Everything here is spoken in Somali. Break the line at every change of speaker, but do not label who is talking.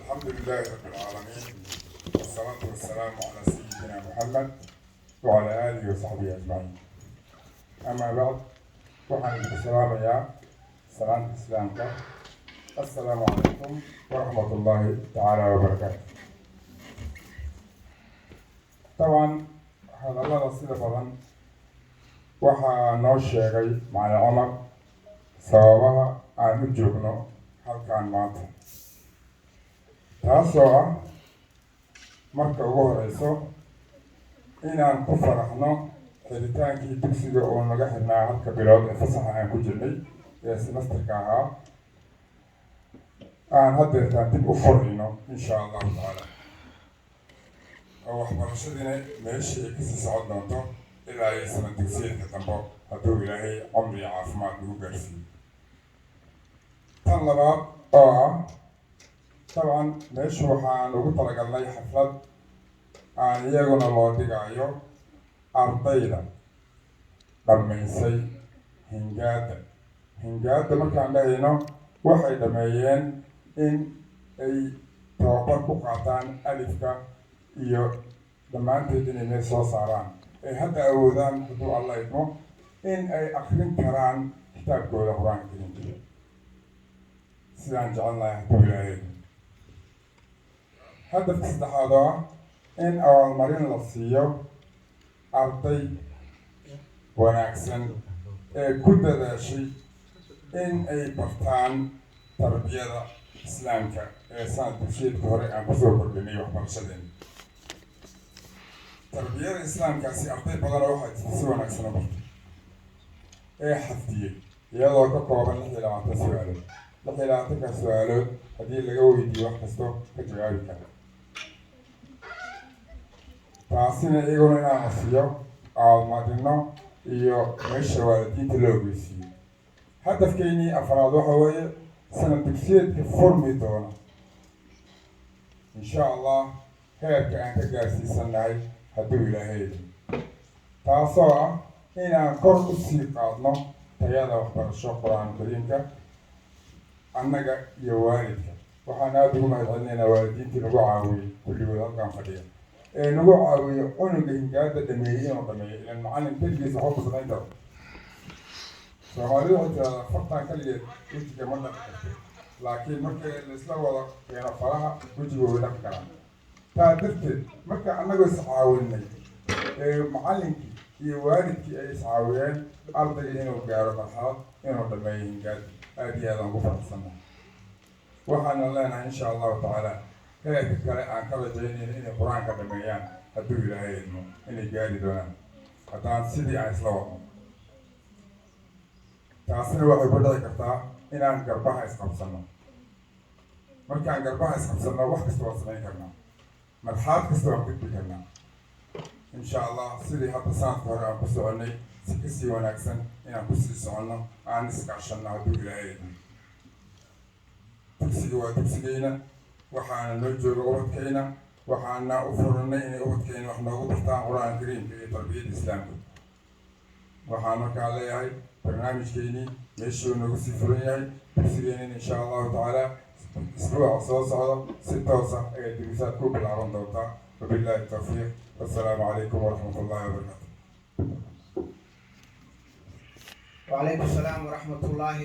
الحمد لله رب العالمين والصلاة والسلام على سيدنا محمد وعلى آله وصحبه أجمعين. أما بعد وحن السلام يا سلام الإسلام. السلام عليكم ورحمة الله تعالى وبركاته. طبعا هذا الله رسول فضل وحا نوشيغي مع عمر سببها aan u joogno halkaan maanta, taasoo ah marka ugu horeyso inaan ku faraxno xidhitaankii dugsiga oo naga xidhnaa halka bilood ee fasaxa aan ku jirnay ee semesterka ahaa aan haddeertaan dib u furayno insha allahu tacaala, oo waxbarashadiina meeshii ay kasii socon doonto ilaa iyo sana dugsiyeedka dambe hadduu ilaahay cumri iyo caafimaad nagu gaarsiiyo. tan labaad oo ah dabcan meeshu waxaan ugu talagalnay xaflad aan iyaguna loo dhigayo ardayda dhammaysay hingaada markaan dhahayno waxay dhameeyeen in ay tababar ku qaataan alifka iyo dhammaanteed inay meel soo saaraan ay hadda awoodaan hadduu alla idmo in ay akrin karaan kitaabkooda qur-aanka kariimka sidaan jecelnahay hadduu ilaahay. hadafka saddexaad oo ah in abaalmarin la siiyo arday wanaagsan ee ku dadaashay in ay bartaan tarbiyada islaamka ee sanad dugsiyeedka hore aan kusoo kordhinay waxbarashadeena. tarbiyada islaamkaasi arday badan waxaa si wanaagsan u bartay ee xafdiyey iyadoo ka kooban 26 su-aalood. 26 su-aalood haddii laga weydiiyo wax kasto ka jawaabi kara, taasina iyaguna inaan asiyo abaalmarino iyo meesha waalidiinta loo ogeysiiyo. hadafkeynii afraad waxa weeye sanad dugsiyeedka furmi doona insha allah heerka aan ka gaarsiisanahay hadduu ilaahay, taasoo ah inaan kor u sii qaadno tayada waxbarasho qur-aan kariimka annaga iyo waalidka. waxaan aada ugu mahadcelinaynaa waalidiintii nagu caawiyey kulligood halkaan fadhiya ee nagu caawiyo cunuga hingaada dhameeyey inuu dhameeyo ilan macallin keligiisa waxba kusanayn karo. soomaalidu waxay tiraahdaa fartaan kaligeed wejiga ma dhaqi karto, laakiin marka laisla wada keeno faraha wejiga way dhaqi karaan. taa darteed marka annagoo iscaawinay ee macallinkii iyo waalidkii ay iscaawiyeen ardayga inuu gaaro marxalad inuu dhameeyo hingaada, aada iyo aadaan ugu faraxsannahay. waxaana leenahay insha allahu tacaala heerka kale aan ka rajaynayno inay qur-aanka dhameeyaan hadduu ilaahay idmo inay gaari doonaan haddaan sidii aan isla wadno. taasina waxay ku dhici kartaa inaan garbaha isqabsanno. markaan garbaha isqabsanno wax kasta waan samayn karnaa, marxalad kasta waan gudbi karnaa insha allah. sidii hadda sanadka hore aan ku soconnay si kasii wanaagsan inaan kusii soconno aan iskaashanno hadduu ilaahay idmo. dugsiga waa dugsigeyna, waxaana noo jooga ubadkayna, waxaana u furnay inay ubadkayna wax noogu bartaan qur-aan kariimka iyo tarbiyada islaamka. waxaan markaa leeyahay barnaamijkeynii meeshuu noogu sii furan yahay. dugsigeynin insha allahu tacaala isbuuca soo socda si toosa ayay dugsaad ku bilaaban doontaa. wabillahi tawfiiq, wassalaamu calaykum waraxmat ullahi wabarakaatu.
وعليكم السلام ورحمة الله